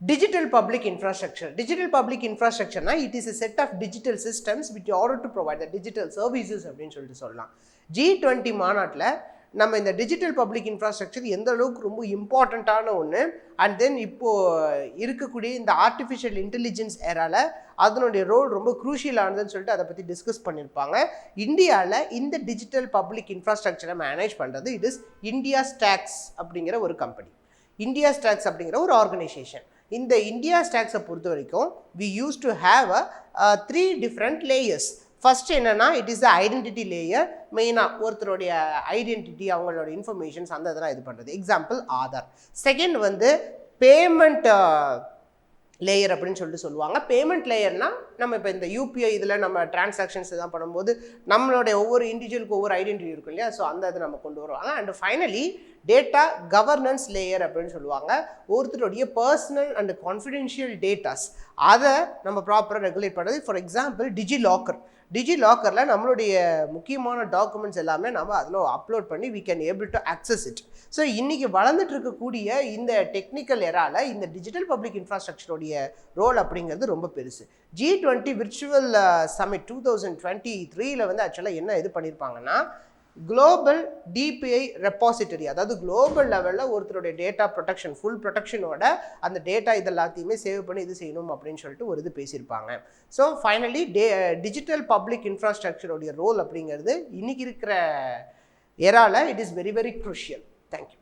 Digital public infrastructure. Digital public infrastructure na it is a set of digital systems which order to provide the digital services அப்படின்னு சொல்லிட்டு சொல்லலாம். G20 மாநாட்டில் நம்ம இந்த digital public infrastructure எந்த அளவுக்கு ரொம்ப இம்பார்ட்டண்ட்டான ஒன்று அண்ட் தென் இப்போது இருக்கக்கூடிய இந்த ஆர்டிஃபிஷியல் இன்டெலிஜென்ஸ் ஏரால அதனுடைய ரோல் ரொம்ப க்ரூஷியலானதுன்னு சொல்லிட்டு அதை பற்றி டிஸ்கஸ் பண்ணியிருப்பாங்க. இந்தியாவில் இந்த டிஜிட்டல் பப்ளிக் இன்ஃப்ராஸ்ட்ரக்சரை மேனேஜ் பண்ணுறது இட் இஸ் இந்தியா ஸ்டாக்ஸ் அப்படிங்கிற ஒரு கம்பெனி. இந்தியா ஸ்டாக்ஸ் அப்படிங்கிற ஒரு ஆர்கனைசேஷன். இந்த இந்தியா ஸ்டாக்ஸை பொறுத்த வரைக்கும் we use to have a 3 different layers. First என்னன்னா it is the identity layer. மெயினாக ஒருத்தருடைய ஐடென்டிட்டி அவங்களோட இன்ஃபர்மேஷன்ஸ் அந்த இதெல்லாம் இது பண்ணுறது. எக்ஸாம்பிள் ஆதார். செகண்ட் வந்து பேமெண்ட் லேயர் அப்படின்னு சொல்லிட்டு சொல்லுவாங்க. பேமெண்ட் லேயர்னால் நம்ம இப்போ இந்த யூபிஐ இதில் நம்ம டிரான்சாக்ஷன்ஸ் இதெல்லாம் பண்ணும்போது நம்மளுடைய ஒவ்வொரு இண்டிவிஜுவலுக்கு ஒவ்வொரு ஐடென்டிட்டி இருக்கும் இல்லையா, ஸோ அந்த இதை நம்ம கொண்டு வருவாங்க. And finally data governance layer அப்படின்னு சொல்லுவாங்க. ஒருத்தருடைய பர்சனல் அண்ட் கான்ஃபிடென்ஷியல் டேட்டாஸ் அதை நம்ம ப்ராப்பராக ரெகுலேட் பண்ணுறது. ஃபார் எக்ஸாம்பிள் டிஜிலாக்கரில் நம்மளுடைய முக்கியமான டாக்குமெண்ட்ஸ் எல்லாமே நம்ம அதில் அப்லோட் பண்ணி we can able to access it. So இன்றைக்கி வளர்ந்துட்டு இருக்கக்கூடிய இந்த டெக்னிக்கல் எரால இந்த டிஜிட்டல் பப்ளிக் இன்ஃப்ராஸ்ட்ரக்சருடைய ரோல் அப்படிங்கிறது ரொம்ப பெருசு. G20 விர்ச்சுவல் சமிட் 2023 வந்து ஆக்சுவலாக என்ன இது பண்ணியிருப்பாங்கன்னா குளோபல் டிபிஐ ரெப்பாசிட்டரி, அதாவது குளோபல் லெவலில் ஒருத்தருடைய டேட்டா ப்ரொடெக்ஷன் ஃபுல் ப்ரொடெக்ஷனோட அந்த டேட்டா இது எல்லாத்தையுமே சேவ் பண்ணி இது செய்யணும் அப்படின்னு சொல்லிட்டு ஒரு இது பேசியிருப்பாங்க. ஸோ ஃபைனலி டிஜிட்டல் பப்ளிக் இன்ஃப்ராஸ்ட்ரக்சருடைய ரோல் அப்படிங்கிறது இன்னைக்கு இருக்கிற எரால it is very very crucial. Thank you.